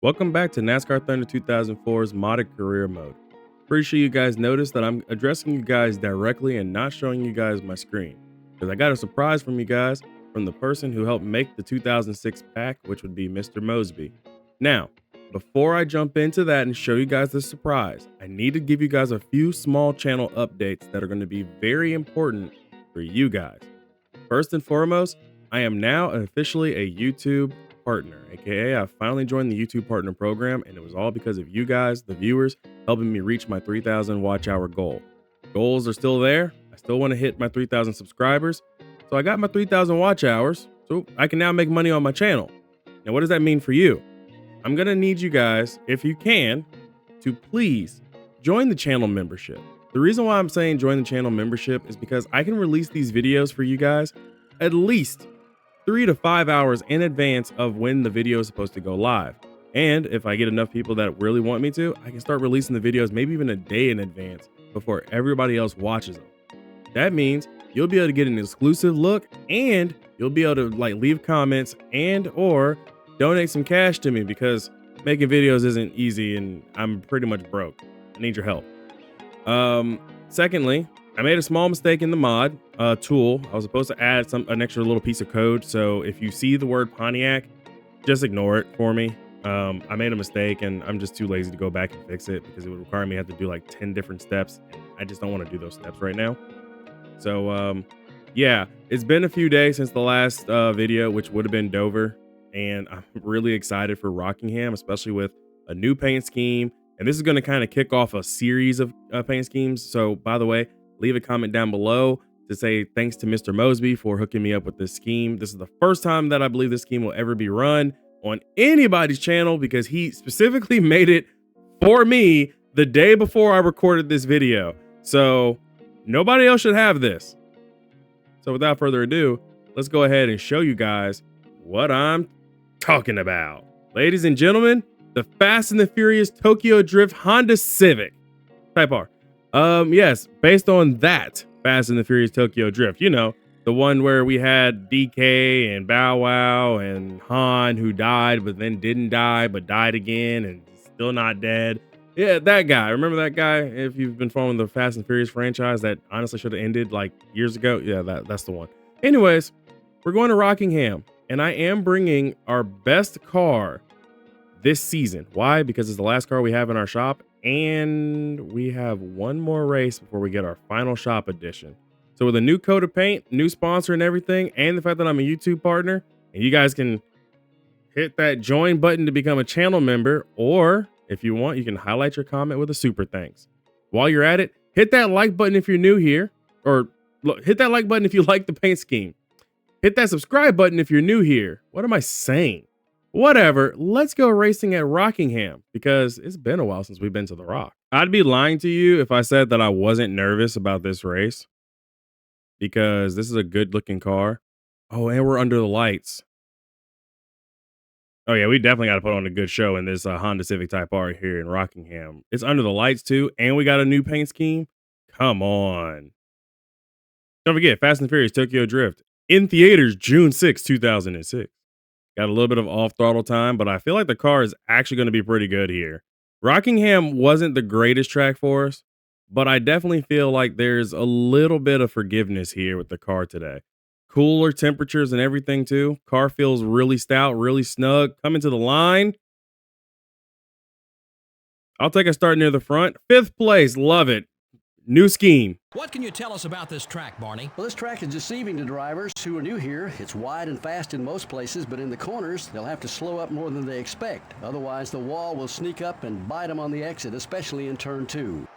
Welcome back to NASCAR Thunder 2004's modded career mode. Pretty sure you guys noticed that I'm addressing you guys directly and not showing you guys my screen. Because I got a surprise from you guys from the person who helped make the 2006 pack, which would be Mr. Mosby. Now, before I jump into that and show you guys the surprise, I need to give you guys a few small channel updates that are going to be very important for you guys. First and foremost, I am now officially a YouTube partner, aka I finally joined the YouTube partner program, and it was all because of you guys, the viewers, helping me reach my 3,000 watch hour goal. Goals are still there. I still want to hit my 3,000 subscribers. So I got my 3,000 watch hours, so I can now make money on my channel. Now, what does that mean for you? I'm going to need you guys, if you can, to please join the channel membership. The reason why I'm saying join the channel membership is because I can release these videos for you guys at least 3 to 5 hours in advance of when the video is supposed to go live. And if I get enough people that really want me to, I can start releasing the videos maybe even a day in advance before everybody else watches them. That means you'll be able to get an exclusive look, and you'll be able to leave comments and or donate some cash to me, because making videos isn't easy and I'm pretty much broke. I need your help. Secondly, I made a small mistake in the mod tool. I was supposed to add an extra little piece of code. So if you see the word Pontiac, just ignore it for me. I made a mistake and I'm just too lazy to go back and fix it, because it would require me to have to do like 10 different steps. And I just don't want to do those steps right now. So yeah, it's been a few days since the last video, which would have been Dover. And I'm really excited for Rockingham, especially with a new paint scheme. And this is going to kind of kick off a series of paint schemes. So by the way, leave a comment down below to say thanks to Mr. Mosby for hooking me up with this scheme. This is the first time that I believe this scheme will ever be run on anybody's channel, because he specifically made it for me the day before I recorded this video. So nobody else should have this. So without further ado, let's go ahead and show you guys what I'm talking about. Ladies and gentlemen, the Fast and the Furious Tokyo Drift Honda Civic Type R. Yes, based on that Fast and the Furious Tokyo Drift, you know, the one where we had DK and Bow Wow and Han, who died but then didn't die but died again and still not dead. Yeah, that guy. Remember that guy? If you've been following the Fast and Furious franchise, that honestly should have ended like years ago. Yeah, that's the one. Anyways, we're going to Rockingham, and I am bringing our best car this season. Why? Because it's the last car we have in our shop, and we have one more race before we get our final shop edition. So with a new coat of paint, new sponsor and everything, and the fact that I'm a YouTube partner, and you guys can hit that join button to become a channel member, or if you want, you can highlight your comment with a super thanks. While you're at it, hit that like button if you're new here, or look, hit that like button if you like the paint scheme. Hit that subscribe button if you're new here. What am I saying? Whatever, let's go racing at Rockingham, because it's been a while since we've been to the Rock. I'd be lying to you if I said that I wasn't nervous about this race, because this is a good looking car. Oh, and we're under the lights. Oh yeah, we definitely got to put on a good show in this Honda Civic Type R here in Rockingham. It's under the lights too, and we got a new paint scheme. Come on. Don't forget, Fast and Furious Tokyo Drift in theaters June 6, 2006. Got a little bit of off throttle time, but I feel like the car is actually going to be pretty good here. Rockingham wasn't the greatest track for us, but I definitely feel like there's a little bit of forgiveness here with the car today. Cooler temperatures and everything too. Car feels really stout, really snug. Coming to the line. I'll take a start near the front. 5th place, love it. New scheme. What can you tell us about this track, Barney? Well, this track is deceiving to drivers who are new here. It's wide and fast in most places, but in the corners, they'll have to slow up more than they expect. Otherwise, the wall will sneak up and bite them on the exit, especially in turn 2.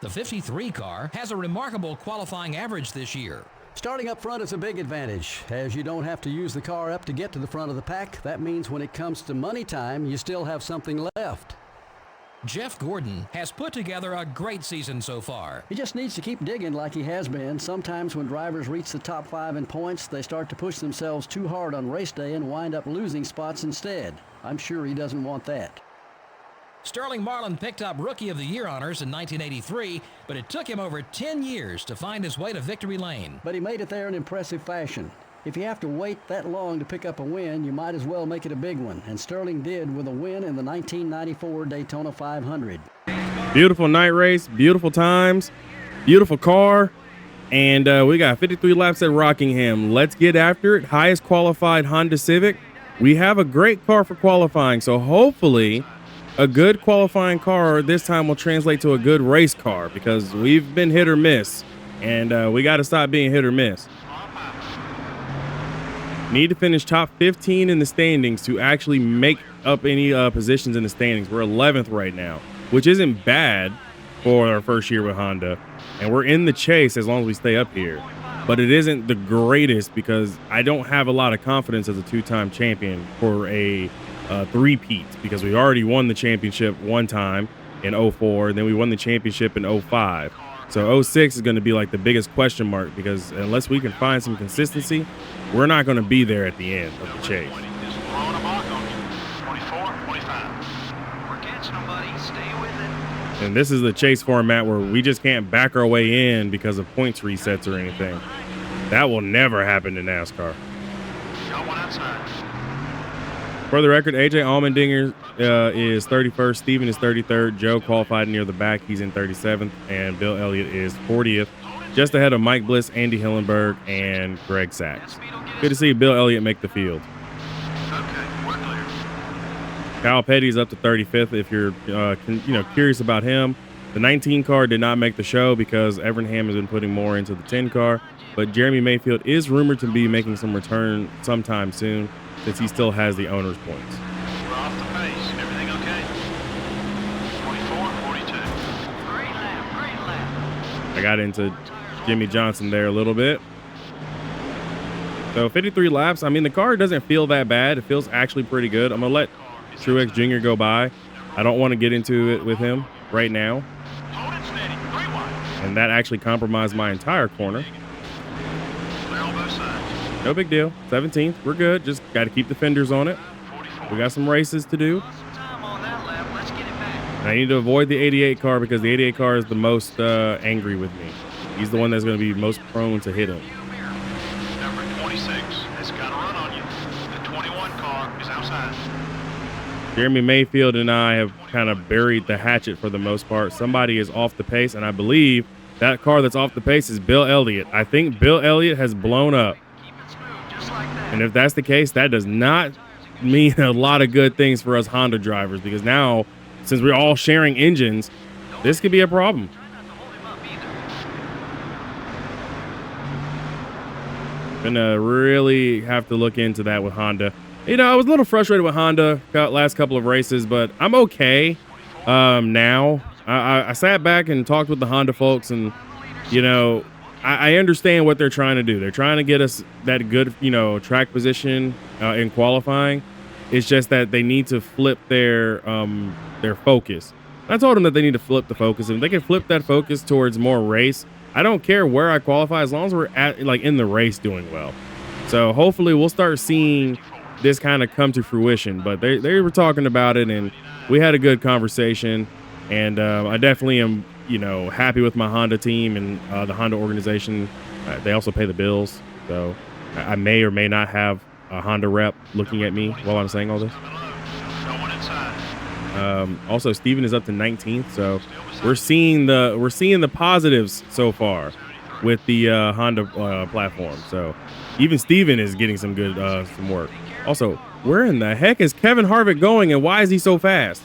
The 53 car has a remarkable qualifying average this year. Starting up front is a big advantage, as you don't have to use the car up to get to the front of the pack. That means when it comes to money time, you still have something left. Jeff Gordon has put together a great season so far. He just needs to keep digging like he has been. Sometimes when drivers reach the top 5 in points, they start to push themselves too hard on race day and wind up losing spots instead. I'm sure he doesn't want that. Sterling Marlin picked up Rookie of the Year honors in 1983, but it took him over 10 years to find his way to victory lane. But he made it there in impressive fashion. If you have to wait that long to pick up a win, you might as well make it a big one. And Sterling did with a win in the 1994 Daytona 500. Beautiful night race, beautiful times, beautiful car. And we got 53 laps at Rockingham. Let's get after it. Highest qualified Honda Civic. We have a great car for qualifying. So hopefully a good qualifying car this time will translate to a good race car, because we've been hit or miss. And we got to stop being hit or miss. Need to finish top 15 in the standings to actually make up any positions in the standings. We're 11th right now, which isn't bad for our first year with Honda. And we're in the chase as long as we stay up here. But it isn't the greatest because I don't have a lot of confidence as a two-time champion for a three-peat, because we already won the championship one time in 04, and then we won the championship in 05. So 06 is going to be like the biggest question mark, because unless we can find some consistency, we're not going to be there at the end of the chase. And this is the chase format where we just can't back our way in because of points resets or anything. That will never happen in NASCAR. For the record, AJ Allmendinger is 31st, Steven is 33rd, Joe qualified near the back, he's in 37th, and Bill Elliott is 40th, just ahead of Mike Bliss, Andy Hillenberg, and Greg Sachs. Good to see Bill Elliott make the field. Kyle Petty's up to 35th. If you're curious about him, the 19 car did not make the show because Evernham has been putting more into the 10 car, but Jeremy Mayfield is rumored to be making some return sometime soon, since he still has the owner's points. We're off the pace. Everything okay? 24, 42. Great lap. I got into Jimmy Johnson there a little bit. So 53 laps. I mean, the car doesn't feel that bad. It feels actually pretty good. I'm going to let Truex Jr. go by. I don't want to get into it with him right now. And that actually compromised my entire corner. No big deal. 17th. We're good. Just got to keep the fenders on it. We got some races to do. And I need to avoid the 88 car because the 88 car is the most angry with me. He's the one that's going to be most prone to hit him. Number 26 has got a run on you. The 21 car is outside. Jeremy Mayfield and I have kind of buried the hatchet for the most part. Somebody is off the pace, and I believe that car that's off the pace is Bill Elliott. I think Bill Elliott has blown up. And if that's the case, that does not mean a lot of good things for us Honda drivers, because now, since we're all sharing engines, this could be a problem. Gonna really have to look into that with Honda. You know, I was a little frustrated with Honda last couple of races, but I'm okay now. I sat back and talked with the Honda folks, and, you know, I understand what they're trying to do. They're trying to get us that good, track position in qualifying. It's just that they need to flip their focus. I told them that they need to flip the focus. If they can flip that focus towards more race, I don't care where I qualify as long as we're in the race doing well. So hopefully we'll start seeing this kind of come to fruition. But they were talking about it, and we had a good conversation. And I definitely am, happy with my Honda team and the Honda organization. They also pay the bills. So I may or may not have a Honda rep looking at me while I'm saying all this. Also, Steven is up to 19th. So we're seeing the positives so far with the Honda platform. So even Steven is getting some good some work. Also, where in the heck is Kevin Harvick going, and why is he so fast?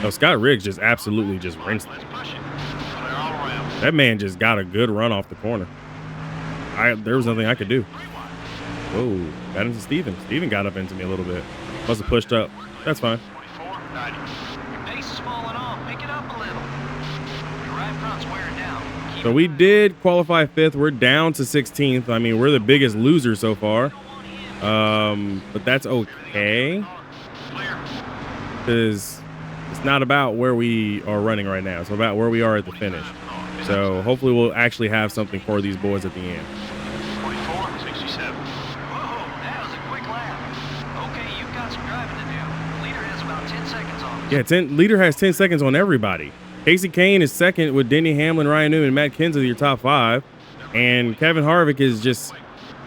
Oh, Scott Riggs just absolutely just rinsed him. That man just got a good run off the corner. There was nothing I could do. Whoa, got into Steven. Steven got up into me a little bit. Must have pushed up. That's fine. So we did qualify 5th. We're down to 16th. I mean, we're the biggest loser so far. But that's okay. Because it's not about where we are running right now. It's about where we are at the finish. So hopefully we'll actually have something for these boys at the end. 44-67. Whoa, that was a quick lap. Okay, you've got some driving to do. Leader has about 10 seconds on us. Yeah, leader has 10 seconds on everybody. Casey Kane is second with Denny Hamlin, Ryan Newman, Matt Kenseth, your top 5. and Kevin Harvick is just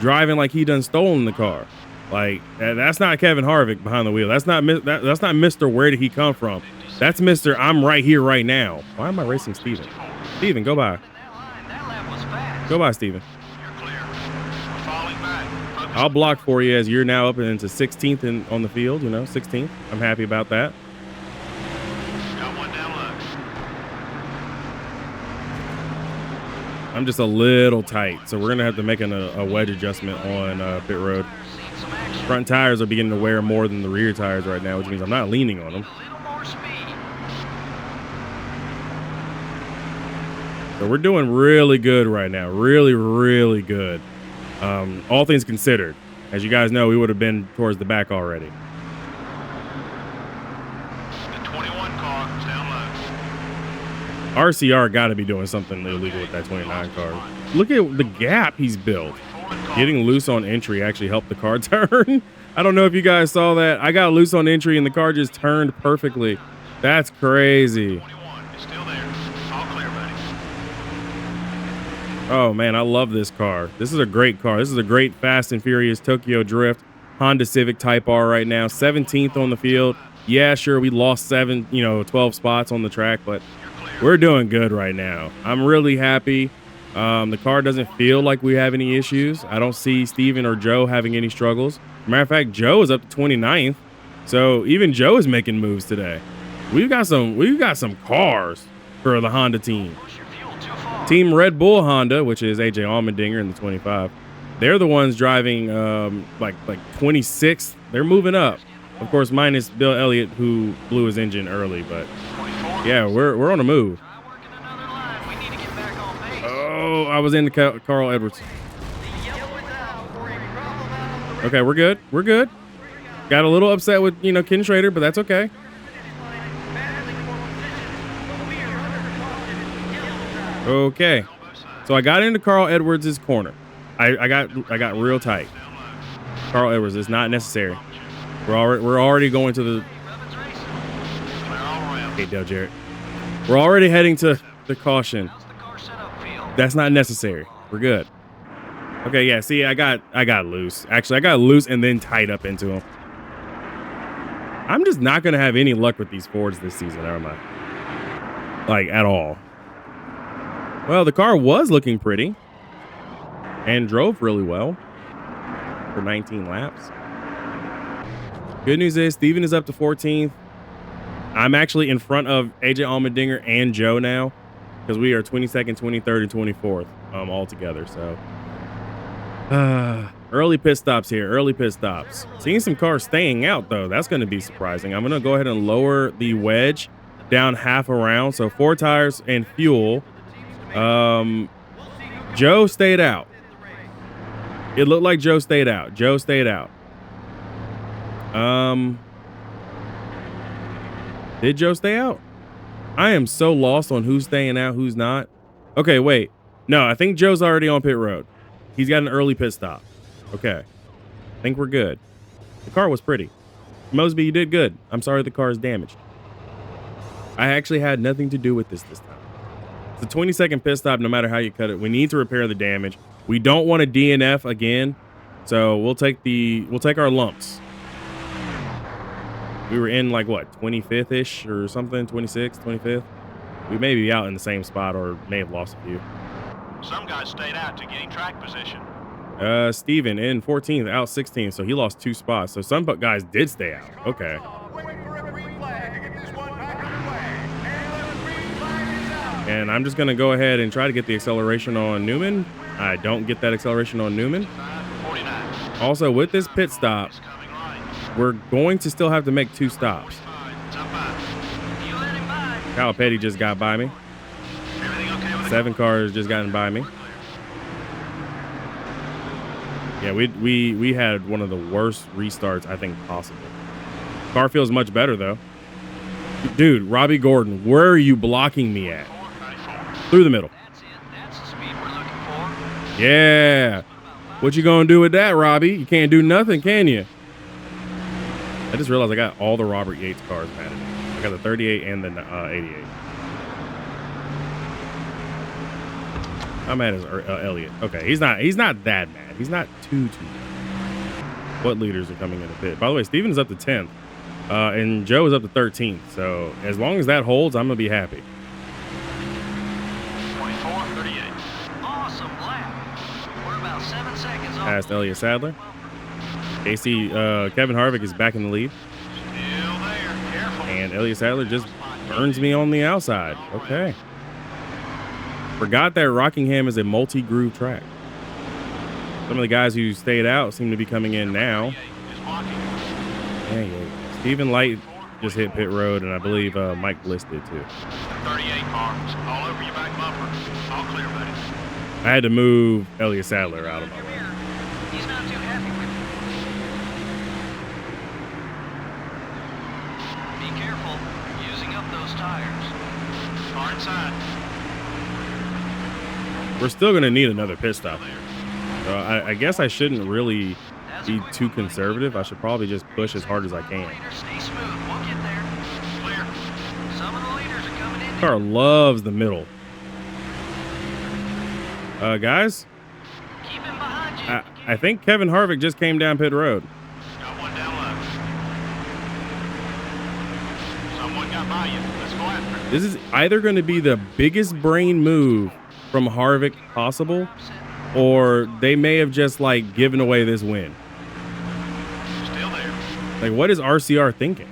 driving like he done stolen the car. Like that's not Kevin Harvick behind the wheel. That's not that's not Mr. Where did he come from? That's Mr. I'm right here right now. Why am I racing Steven? Steven, go by. Go by, Steven. I'll block for you as you're now up into 16th on the field, 16th. I'm happy about that. Got one down low. I'm just a little tight, so we're going to have to make a wedge adjustment on pit road. Front tires are beginning to wear more than the rear tires right now, which means I'm not leaning on them. So we're doing really good right now. Really, really good. All things considered. As you guys know, we would have been towards the back already. The 21 car is down low. RCR got to be doing something illegal with that 29 car. Look at the gap he's built. Getting loose on entry actually helped the car turn. I don't know if you guys saw that. I got loose on entry and the car just turned perfectly. That's crazy. 21 is still there. All clear, buddy. Oh man, I love this car. This is a great car. This is a great Fast and Furious Tokyo Drift Honda Civic Type R right now. 17th on the field. Yeah, sure, we lost 12 spots on the track, but we're doing good right now. I'm really happy. The car doesn't feel like we have any issues. I don't see Steven or Joe having any struggles. Matter of fact, Joe is up to 29th. So even Joe is making moves today. We've got some cars for the Honda team. Team Red Bull Honda, which is AJ Allmendinger in the 25. They're the ones driving like 26th. They're moving up. Of course, minus Bill Elliott, who blew his engine early, but yeah, we're on a move. Oh, I was into Carl Edwards. Okay, we're good. We're good. Got a little upset with, Ken Schrader, but that's okay. Okay. So I got into Carl Edwards' corner. I got real tight. Carl Edwards is not necessary. We're already going to the Hey, Dale Jarrett. We're already heading to the caution. That's not necessary. We're good. Okay, yeah, see, I got loose. Actually, I got loose and then tied up into him. I'm just not going to have any luck with these Fords this season, am I? Like, at all. Well, the car was looking pretty and drove really well for 19 laps. Good news is Steven is up to 14th. I'm actually in front of AJ Allmendinger and Joe now because we are 22nd, 23rd, and 24th all together. So early pit stops here. Early pit stops. Seeing some cars staying out, though. That's going to be surprising. I'm going to go ahead and lower the wedge down half a round. So 4 tires and fuel. Joe stayed out. It looked like Joe stayed out. Joe stayed out. Did Joe stay out? I am so lost on who's staying out, who's not. Okay, wait. No, I think Joe's already on pit road. He's got an early pit stop. Okay. I think we're good. The car was pretty. Mosby, you did good. I'm sorry the car is damaged. I actually had nothing to do with this time. It's a 20-second pit stop no matter how you cut it. We need to repair the damage. We don't want a DNF again. So we'll take our lumps. We were in like what, 25th-ish or something, 26th, 25th. We may be out in the same spot or may have lost a few. Some guys stayed out to gain track position. Steven in 14th, out 16th, so he lost 2 spots. So some guys did stay out. Okay. And I'm just going to go ahead and try to get the acceleration on Newman. I don't get that acceleration on Newman. Also, with this pit stop, we're going to still have to make 2 stops. Kyle Petty just got by me. 7 cars just gotten by me. Yeah, we had one of the worst restarts I think possible. Car feels much better though. Dude, Robbie Gordon, where are you blocking me at? Through the middle. That's the speed we're looking for. Yeah. What you gonna do with that, Robbie? You can't do nothing, can you? I just realized I got all the Robert Yates cars mad at me. I got the 38 and the 88. How mad is Elliott? Okay, he's not that mad. He's not too mad. What leaders are coming in the pit? By the way, Steven is up to 10th, and Joe is up to 13th. So as long as that holds, I'm gonna be happy. 24:38. Awesome lap. We're about 7 seconds off. Past Elliott Sadler. Casey, Kevin Harvick is back in the lead. Still there. Careful. And Elliott Sadler just burns me on the outside. Okay. Forgot that Rockingham is a multi-groove track. Some of the guys who stayed out seem to be coming in now. Dang it. Stephen Light just hit pit road, and I believe Mike Bliss did too. 38 cars. All over your back bumper. All clear, buddy. I had to move Elliott Sadler out of my way. He's not too happy with you. Be careful. Using up those tires. Car inside. We're still going to need another pit stop here. I guess I shouldn't really be too conservative. I should probably just push as hard as I can. Stay smooth. We'll get there. Clear. Some of the leaders are coming in. Car loves the middle. Guys, Keep him behind you. I think Kevin Harvick just came down pit road. Got one down low. Someone got by you. Let's go after it. This is either going to be the biggest brain move from Harvick possible, or they may have just like given away this win. Still there. Like, what is RCR thinking?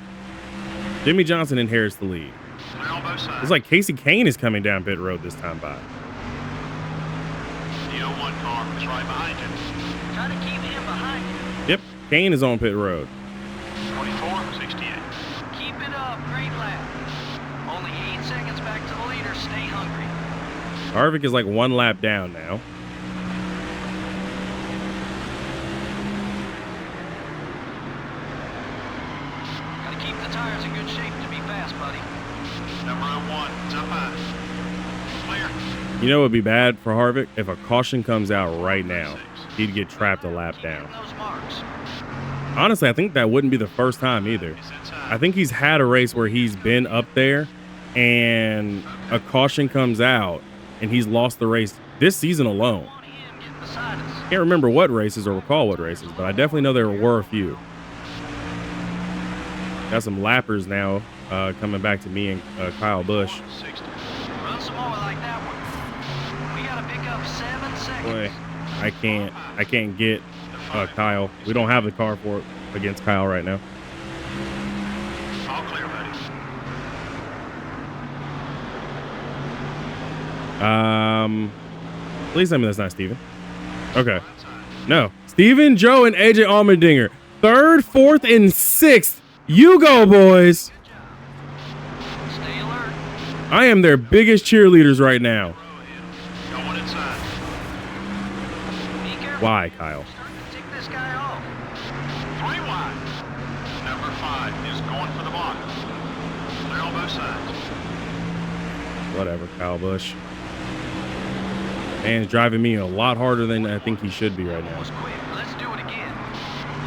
Jimmy Johnson inherits the lead. Clear on both sides. It's like Casey Kane is coming down pit road this time by. The 01 car is right behind you. Try to keep him behind you. Yep, Kane is on pit road. 24:68. Keep it up. Great lap. Only 8 seconds back to the leader. Stay hungry. Harvick is like one lap down now. Gotta keep the tires in good shape to be fast, buddy. Number 01, it's up high. Clear. You know what would be bad for Harvick? If a caution comes out right now, he'd get trapped a lap down. Those marks. Honestly, I think that wouldn't be the first time either. I think he's had a race where he's been up there and a caution comes out and he's lost the race this season alone. Can't remember what races or recall what races, but I definitely know there were a few. Got some lappers now coming back to me and Kyle Busch. Run some more like that one. We gotta pick up 7 seconds. Boy, I can't get Kyle. We don't have the car for it against Kyle right now. All clear, buddy. Please tell me that's not Steven. Okay. No. Steven, Joe, and AJ Allmendinger. 3rd, 4th, and 6th. You go, boys. Stay alert. I am their biggest cheerleaders right now. Going inside. Be careful. Why, Kyle? Starting to tick this guy off. 3 wide. Number 5 is going for the block. Clear on both sides. Whatever, Kyle Busch. Man's driving me a lot harder than I think he should be right now. Was quick. Let's do it again.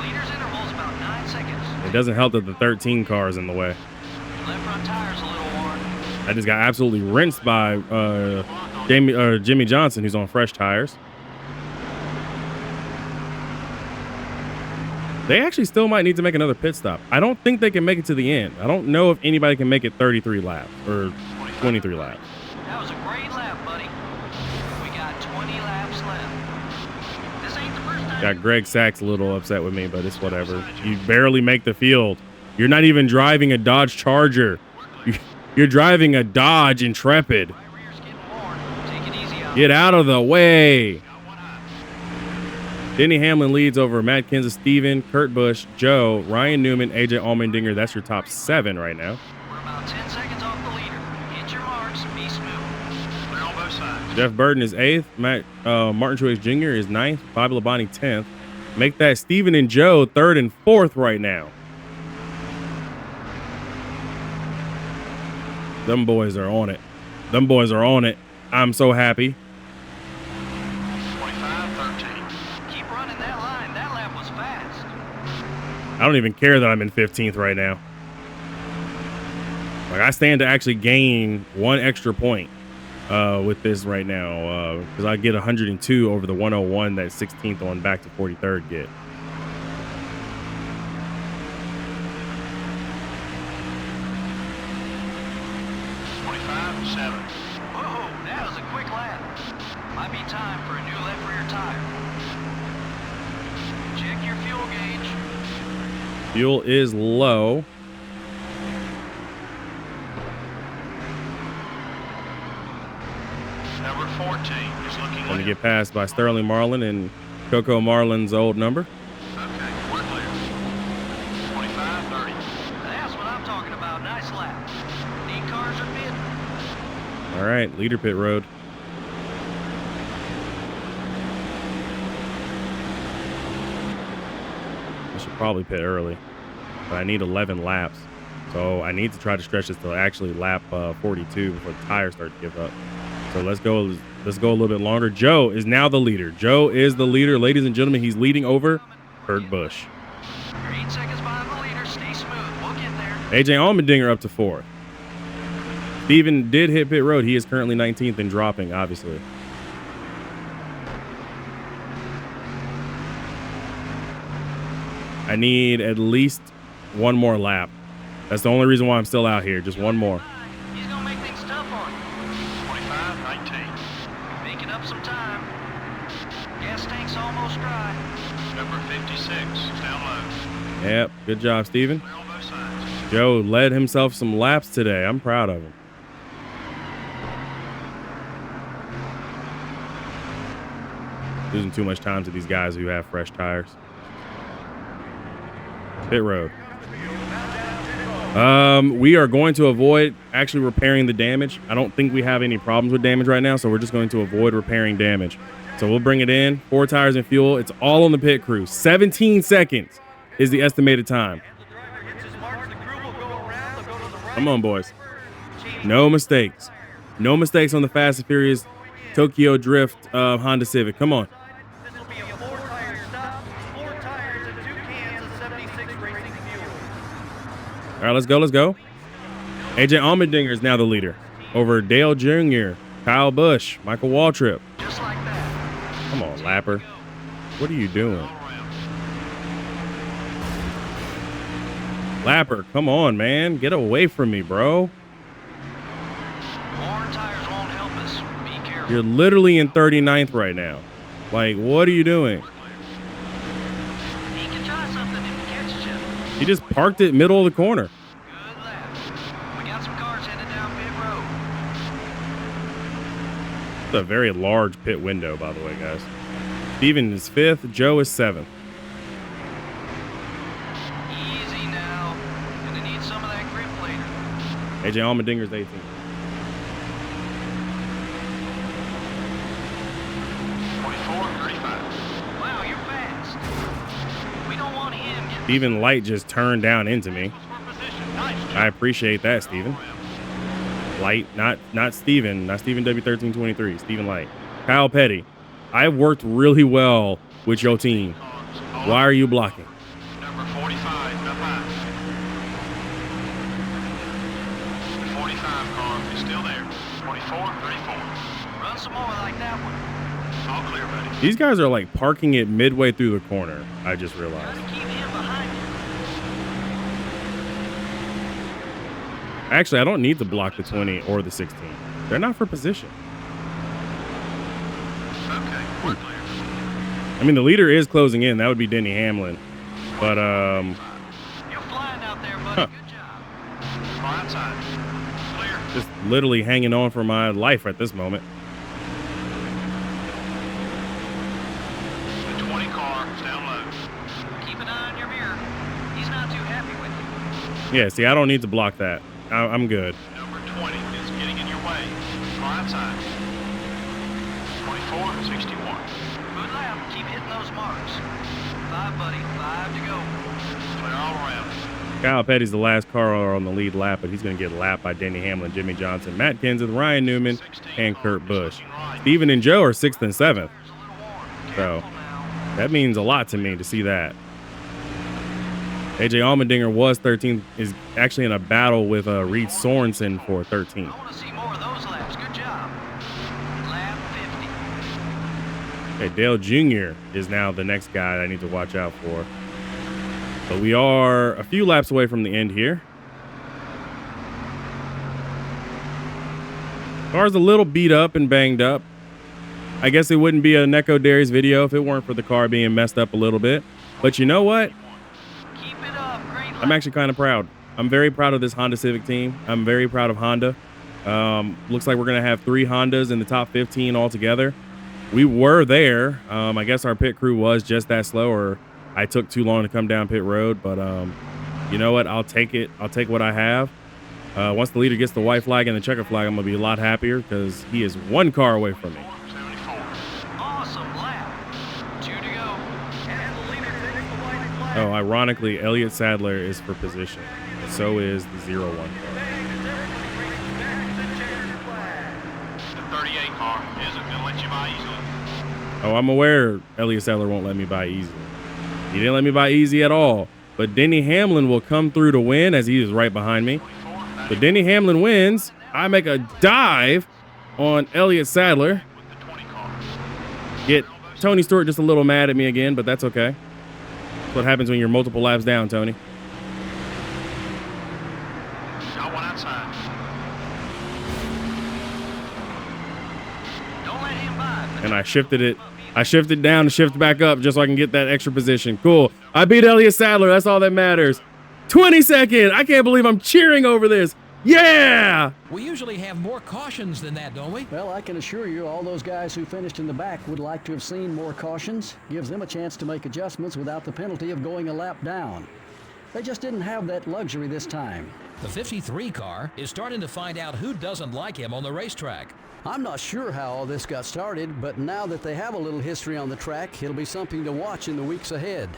Leader's interval's about 9 seconds. It doesn't help that the 13 car is in the way. Left front tire's a little worn. I just got absolutely rinsed by Jimmy Johnson, who's on fresh tires. They actually still might need to make another pit stop. I don't think they can make it to the end. I don't know if anybody can make it 33 laps or 23 laps. That was a great lap, buddy. We got 20 laps left. This ain't the first time. Got Greg Sachs a little upset with me, but it's whatever. You barely make the field. You're not even driving a Dodge Charger. You're driving a Dodge Intrepid. My rear's getting worn. Take it easy out. Get out of the way. Denny Hamlin leads over Matt Kenseth, Steven, Kurt Busch, Joe, Ryan Newman, AJ Allmendinger. That's your top 7 right now. We're about 10 seconds off the leader. Hit your marks. Be smooth. Clear on both sides. Jeff Burton is 8th. Martin Truex Jr. is 9th. Bobby Labonte 10th. Make that Steven and Joe 3rd and 4th right now. Them boys are on it. Them boys are on it. I'm so happy. 25-13. Keep running that line. That lap was fast. I don't even care that I'm in 15th right now. Like, I stand to actually gain 1 extra point with this right now because I get 102 over the 101 that 16th on back to 43rd get. Whoa, that was a quick lap. Might be time for a new left rear tire. Check your fuel gauge. Fuel is low. Number 14 is looking Going to get passed by Sterling Marlin and Coco Marlin's old number. Okay, we're clear. 25-30. That's what I'm talking about. Nice lap. Need cars are pitting. All right, leader pit road. I should probably pit early, but I need 11 laps. So I need to try to stretch this to actually lap 42 before the tires start to give up. So let's go a little bit longer. Joe is now the leader. Joe is the leader. Ladies and gentlemen, he's leading over Kurt Busch. You're 8 seconds behind the leader. Stay smooth. We'll get there. AJ Allmendinger up to 4th. Steven did hit pit road. He is currently 19th and dropping, obviously. I need at least one more lap. That's the only reason why I'm still out here. Just one more. He's going to make things tough on you. 25-19. Making up some time. Gas tank's almost dry. Number 56 down low. Yep. Good job, Steven. Clear on both sides. Joe led himself some laps today. I'm proud of him. Losing too much time to these guys who have fresh tires. Pit road. We are going to avoid actually repairing the damage. I don't think we have any problems with damage right now, so we're just going to avoid repairing damage. So we'll bring it in. 4 tires and fuel. It's all on the pit crew. 17 seconds is the estimated time. Come on, boys. No mistakes. No mistakes on the Fast and Furious Tokyo Drift Honda Civic. Come on. This will be a 4-tire stop, 4 tires and 2 cans of 76 racing fuel. All right, let's go. Let's go. AJ Allmendinger is now the leader over Dale Jr., Kyle Busch, Michael Waltrip. Just like that. Come on, Lapper. What are you doing? Lapper, come on, man. Get away from me, bro. More tires won't help us. Be careful. You're literally in 39th right now. Like, what are you doing? He can try something if he catches you. He just parked it middle of the corner. Good lap. We got some cars headed down pit road. It's a very large pit window, by the way, guys. Steven is 5th. Joe is 7th. Easy now. Gonna need some of that grip later. AJ Allmendinger is 18th. 24-35. Wow, you're fast. We don't want him getting Steven Light just turned down into me. for position. Nice job. I appreciate that, Steven. Light, not Steven, not Steven W1323, Steven Light. Kyle Petty, I've worked really well with your team. Why are you blocking? Number 45, up high. The 45 car is still there. 24-34. Run some more like that one. All clear, buddy. These guys are like parking it midway through the corner, I just realized. Try to keep him behind you. Actually, I don't need to block the 20 or the 16. They're not for position. Okay, we're clear. I mean, the leader is closing in. That would be Denny Hamlin. But, You're flying out there, buddy. Huh. Good job. Flying side. Clear. just literally hanging on for my life at this moment. The 20 car is down low. Keep an eye on your mirror. He's not too happy with you. Yeah, see, I don't need to block that. I'm good. Number 20 is getting in your way. Flying side. 24-61. Good lap. Keep hitting those marks. 5, buddy. 5 to go. Clear all around. Kyle Petty's the last car on the lead lap, but he's going to get lapped by Denny Hamlin, Jimmy Johnson, Matt Kenseth, Ryan Newman, and Kurt Busch. Steven and Joe are 6th and 7th. So that means a lot to me to see that. AJ Allmendinger was 13th, is actually in a battle with Reed Sorensen for 13th. I want to see more of those laps. Good job. Okay, Dale Jr. is now the next guy I need to watch out for. But we are a few laps away from the end here. Car's a little beat up and banged up. I guess it wouldn't be a NekoDarius video if it weren't for the car being messed up a little bit. But you know what? Keep it up. Great I'm actually kind of proud. I'm very proud of this Honda Civic team. I'm very proud of Honda. Looks like we're going to have 3 Hondas in the top 15 altogether. We were there. I guess our pit crew was just that slow, or I took too long to come down pit road. But you know what? I'll take it. I'll take what I have. Once the leader gets the white flag and the checker flag, I'm going to be a lot happier because he is 1 car away from me. 74. Awesome lap. 2 to go. And the leader takes the white flag. Oh, ironically, Elliott Sadler is for position. So is the 0-1 car. The 38 car isn't going to let you by easily. Oh, I'm aware Elliott Sadler won't let me by easy. He didn't let me by easy at all. But Denny Hamlin will come through to win as he is right behind me. So Denny Hamlin wins. I make a dive on Elliott Sadler. Get Tony Stewart just a little mad at me again, but that's okay. That's what happens when you're multiple laps down, Tony. Got one outside. Don't let him by. And I shifted it. I shifted down and shifted back up just so I can get that extra position. Cool. I beat Elliott Sadler. That's all that matters. 22nd. I can't believe I'm cheering over this. Yeah! We usually have more cautions than that, don't we? Well, I can assure you all those guys who finished in the back would like to have seen more cautions. Gives them a chance to make adjustments without the penalty of going a lap down. They just didn't have that luxury this time. The 53 car is starting to find out who doesn't like him on the racetrack. I'm not sure how all this got started, but now that they have a little history on the track, it'll be something to watch in the weeks ahead.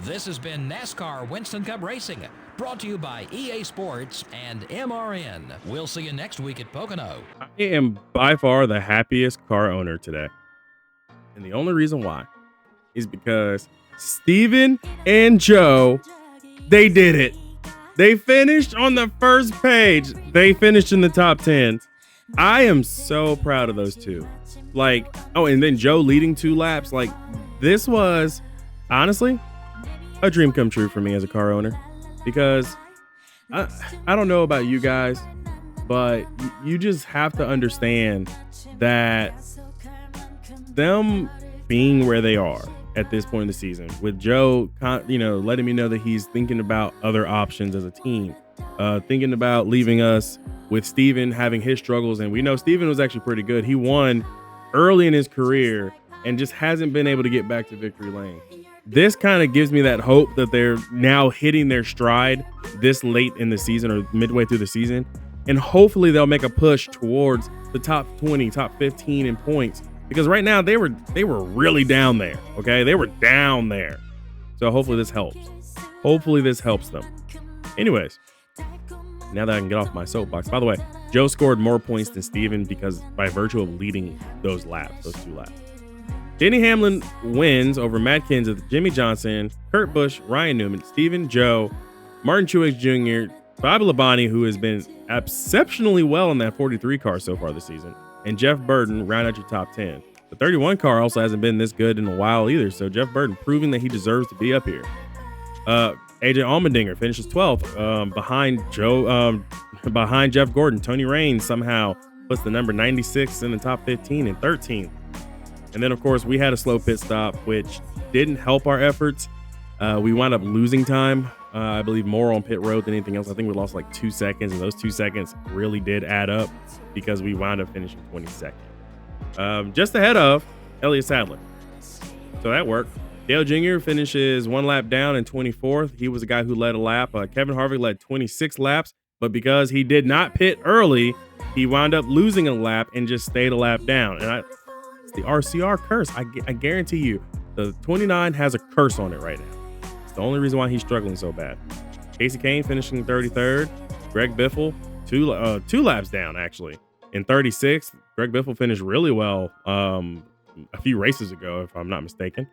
This has been NASCAR Winston Cup Racing, brought to you by EA Sports and MRN. We'll see you next week at Pocono. I am by far the happiest car owner today. And the only reason why is because Steven and Joe, they did it. They finished on the first page. They finished in the top 10. I am so proud of those two. Like, oh, and then Joe leading 2 laps. Like, this was honestly a dream come true for me as a car owner, because I don't know about you guys, but you just have to understand that them being where they are at this point in the season, with Joe, letting me know that he's thinking about other options as a team, thinking about leaving us, with Steven having his struggles. And we know Steven was actually pretty good. He won early in his career and just hasn't been able to get back to victory lane. This kind of gives me that hope that they're now hitting their stride this late in the season or midway through the season. And hopefully they'll make a push towards the top 20, top 15 in points, because right now they were really down there. Okay. They were down there. So hopefully this helps. Hopefully this helps them. Anyways, now that I can get off my soapbox. By the way, Joe scored more points than Steven because by virtue of leading those 2 laps. Denny Hamlin wins over Matt Kenseth, Jimmy Johnson, Kurt Busch, Ryan Newman, Steven, Joe, Martin Truex Jr., Bobby Labonte, who has been exceptionally well in that 43 car so far this season, and Jeff Burton round out your top 10. The 31 car also hasn't been this good in a while either, so Jeff Burton proving that he deserves to be up here. AJ Allmendinger finishes 12th behind Jeff Gordon. Tony Raines somehow puts the number 96 in the top 15 and 13th. And then, of course, we had a slow pit stop, which didn't help our efforts. We wound up losing time, I believe, more on pit road than anything else. I think we lost like 2 seconds, and those 2 seconds really did add up because we wound up finishing 22nd. Just ahead of Elliott Sadler. So that worked. Dale Jr. finishes 1 lap down and 24th. He was the guy who led a lap. Kevin Harvick led 26 laps, but because he did not pit early, he wound up losing a lap and just stayed a lap down. And it's the RCR curse. I guarantee you, the 29 has a curse on it right now. It's the only reason why he's struggling so bad. Casey Kane finishing 33rd. Greg Biffle, two laps down, actually. In 36th, Greg Biffle finished really well a few races ago, if I'm not mistaken.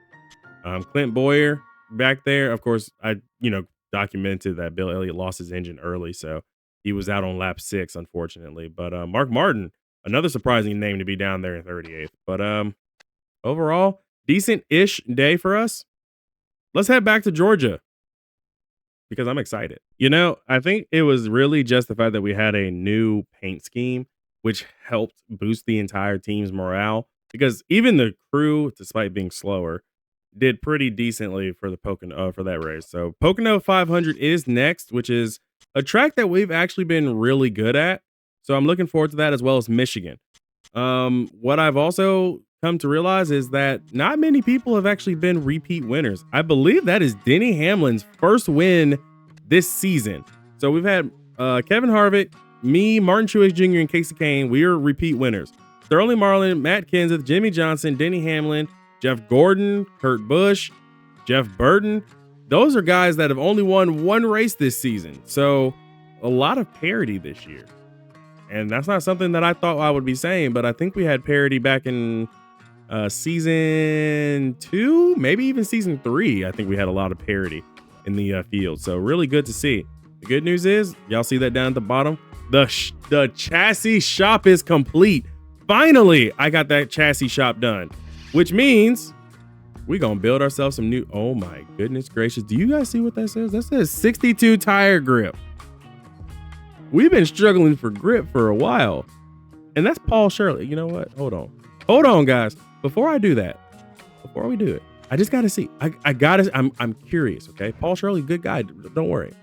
Clint Boyer back there. Of course, I documented that Bill Elliott lost his engine early, so he was out on lap 6, unfortunately. But Mark Martin, another surprising name to be down there in 38th. But overall, decent-ish day for us. Let's head back to Georgia because I'm excited. You know, I think it was really just the fact that we had a new paint scheme, which helped boost the entire team's morale because even the crew, despite being slower, did pretty decently for the Pocono for that race. So Pocono 500 is next, which is a track that we've actually been really good at. So I'm looking forward to that as well as Michigan. What I've also come to realize is that not many people have actually been repeat winners. I believe that is Denny Hamlin's first win this season. So we've had Kevin Harvick, me, Martin Truex Jr., and Casey Kane. We are repeat winners. Sterling Marlin, Matt Kenseth, Jimmy Johnson, Denny Hamlin, Jeff Gordon, Kurt Busch, Jeff Burton. Those are guys that have only won one race this season. So a lot of parity this year. And that's not something that I thought I would be saying, but I think we had parity back in season 2, maybe even season 3. I think we had a lot of parity in the field. So really good to see. The good news is, y'all see that down at the bottom? The chassis shop is complete. Finally, I got that chassis shop done, which means we're going to build ourselves some new. Oh my goodness gracious. Do you guys see what that says? That says 62 tire grip. We've been struggling for grip for a while. And that's Paul Shirley. You know what? Hold on, guys. Before I do that, before we do it, I just got to see. I'm curious, okay? Paul Shirley, good guy. Don't worry.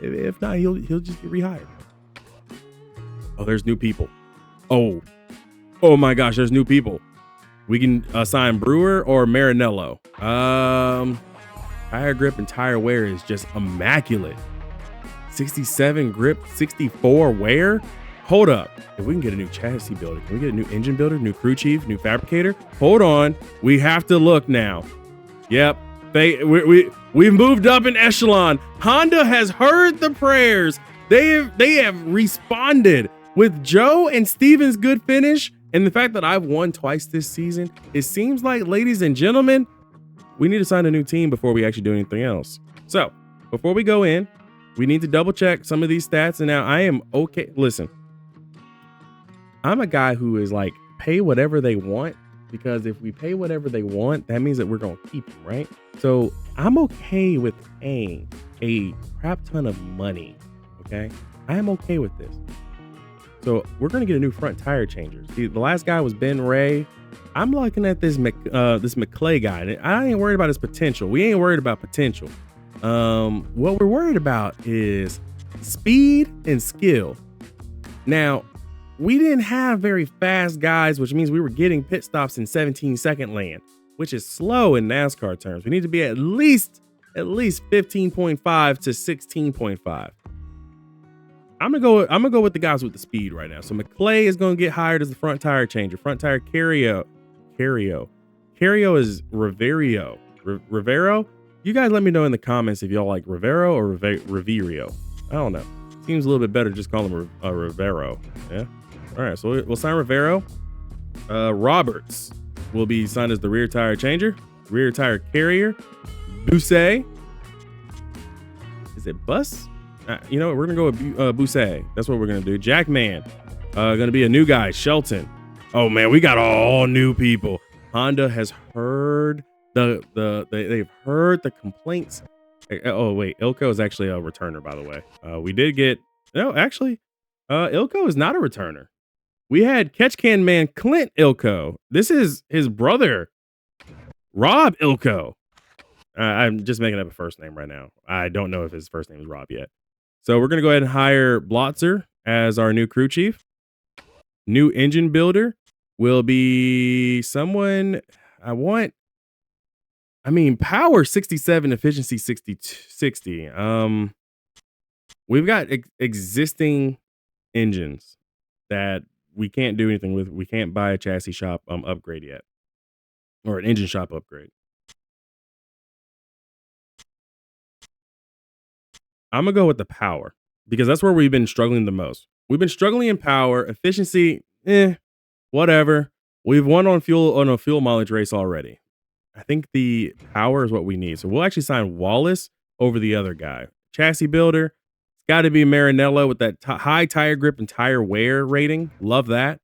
If not, he'll just get rehired. Oh, there's new people. Oh my gosh, there's new people. We can assign Brewer or Marinello. Tire grip and tire wear is just immaculate. 67 grip, 64 wear. Hold up. If we can get a new chassis builder, can we get a new engine builder, new crew chief, new fabricator? Hold on. We have to look now. Yep. We've moved up in echelon. Honda has heard the prayers. They have responded with Joe and Steven's good finish. And the fact that I've won twice this season, it seems like, ladies and gentlemen, we need to sign a new team before we actually do anything else. So before we go in, we need to double check some of these stats. And now I am okay. Listen, I'm a guy who is like, pay whatever they want, because if we pay whatever they want, that means that we're going to keep them, right? So I'm okay with paying a crap ton of money. Okay. I am okay with this. So we're going to get a new front tire changer. See, the last guy was Ben Ray. I'm looking at this McClay guy. And I ain't worried about his potential. We ain't worried about potential. What we're worried about is speed and skill. Now, we didn't have very fast guys, which means we were getting pit stops in 17-second land, which is slow in NASCAR terms. We need to be at least 15.5 to 16.5. I'm gonna go with the guys with the speed right now. So McClay is gonna get hired as the front tire changer. Front tire Cario is Rivero. You guys let me know in the comments if y'all like Rivero or Riverio. I don't know. Seems a little bit better just call him Rivero. Yeah. All right. So we'll sign Rivero. Roberts will be signed as the rear tire changer. Rear tire carrier. Bousset. Is it Bus? You know what? We're going to go with Bousset. That's what we're going to do. Jackman. Going to be a new guy. Shelton. Oh, man. We got all new people. Honda has heard they've heard the complaints. Oh, wait. Ilko is actually a returner, by the way. We did get... No, actually, Ilko is not a returner. We had Catch Can Man Clint Ilko. This is his brother, Rob Ilko. I'm just making up a first name right now. I don't know if his first name is Rob yet. So we're going to go ahead and hire Blotzer as our new crew chief. New engine builder will be someone power 67, efficiency 60. We've got existing engines that we can't do anything with. We can't buy a chassis shop upgrade yet, or an engine shop upgrade. I'm going to go with the power because that's where we've been struggling the most. We've been struggling in power. Efficiency, whatever. We've won on a fuel mileage race already. I think the power is what we need. So we'll actually sign Wallace over the other guy. Chassis builder. It's got to be Marinello with that high tire grip and tire wear rating. Love that.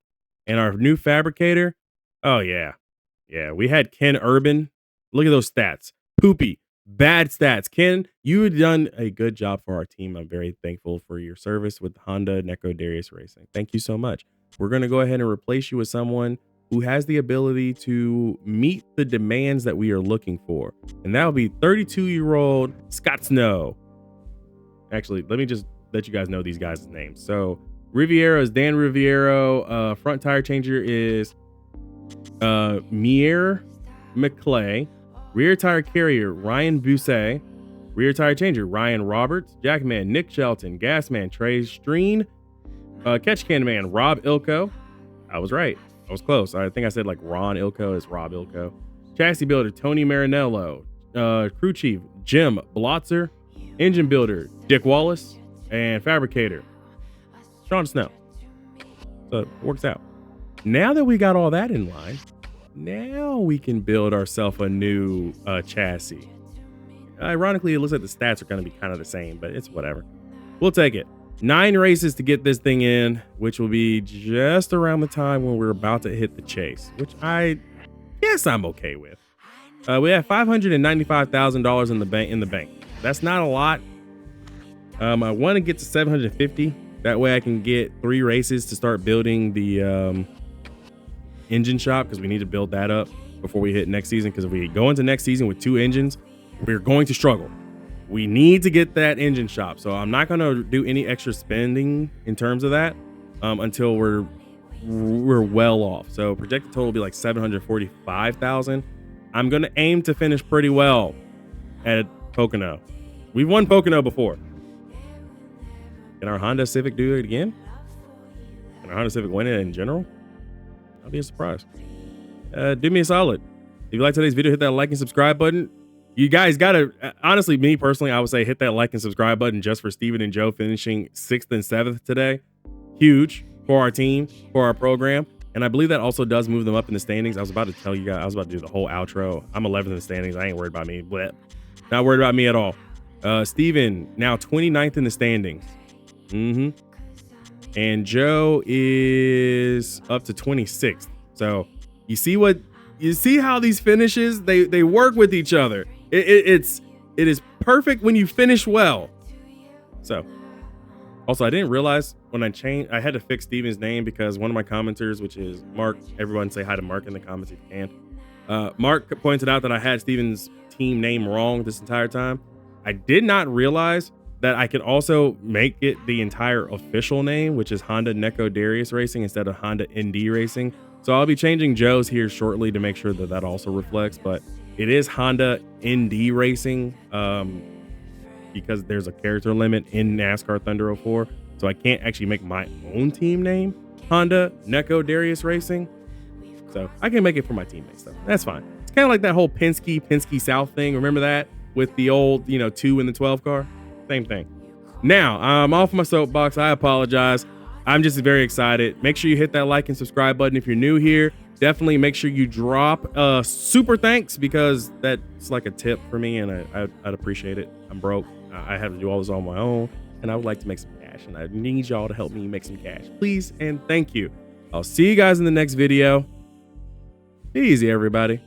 And our new fabricator. Oh, yeah. Yeah, we had Ken Urban. Look at those stats. Poopy. Bad stats. Ken, you had done a good job for our team. I'm very thankful for your service with Honda NekoDarius Racing. Thank you so much. We're going to go ahead and replace you with someone who has the ability to meet the demands that we are looking for. And that will be 32-year-old Scott Snow. Actually, let me just let you guys know these guys' names. So Riviero is Dan Riviero. Front tire changer is Mier McClay. Rear tire carrier Ryan Busset. Rear tire changer Ryan Roberts. Jackman Nick Shelton. Gasman Trey Streen. Catch can man Rob Ilko. I was right. I was close. I think I said like Ron Ilko. It's Rob Ilko. Chassis builder Tony Marinello. Crew chief Jim Blotzer. Engine builder Dick Wallace. And fabricator Sean Snow. So it works out. Now that we got all that in line, now we can build ourselves a new chassis. Ironically, it looks like the stats are going to be kind of the same, but it's whatever. We'll take it. 9 races to get this thing in, which will be just around the time when we're about to hit the chase, which I guess I'm okay with. We have $595,000 in the bank. That's not a lot. I want to get to 750. That way I can get 3 races to start building the engine shop, because we need to build that up before we hit next season. Because if we go into next season with 2 engines, we're going to struggle. We need to get that engine shop. So I'm not going to do any extra spending in terms of that until we're well off. So projected total will be like 745,000. I'm going to aim to finish pretty well at Pocono. We've won Pocono before. Can our Honda Civic do it again? Can our Honda Civic win it in general? That'll be a surprise. Do me a solid. If you like today's video, hit that like and subscribe button. You guys gotta, honestly, me personally, I would say hit that like and subscribe button just for Steven and Joe finishing 6th and 7th today. Huge for our team, for our program. And I believe that also does move them up in the standings. I was about to tell you guys, I was about to do the whole outro. I'm 11th in the standings. I ain't worried about me. Bleh. Not worried about me at all. Steven, now 29th in the standings. And Joe is up to 26th. So you see how these finishes, they work with each other. It is perfect when you finish well. So also, I didn't realize when I had to fix Steven's name because one of my commenters, which is Mark, everyone say hi to Mark in the comments if you can. Mark pointed out that I had Steven's team name wrong this entire time. I did not realize that I could also make it the entire official name, which is Honda NekoDarius Racing instead of Honda ND Racing. So I'll be changing Joe's here shortly to make sure that that also reflects, but it is Honda ND Racing because there's a character limit in NASCAR Thunder 04. So I can't actually make my own team name Honda NekoDarius Racing. So I can make it for my teammates though. That's fine. It's kind of like that whole Penske South thing. Remember that with the old, 2 in the 12 car? Same thing. Now, I'm off my soapbox. I apologize. I'm just very excited. Make sure you hit that like and subscribe button if you're new here. Definitely make sure you drop a super thanks because that's like a tip for me and I'd appreciate it. I'm broke. I have to do all this on my own and I would like to make some cash and I need y'all to help me make some cash. Please and thank you. I'll see you guys in the next video. Easy, everybody.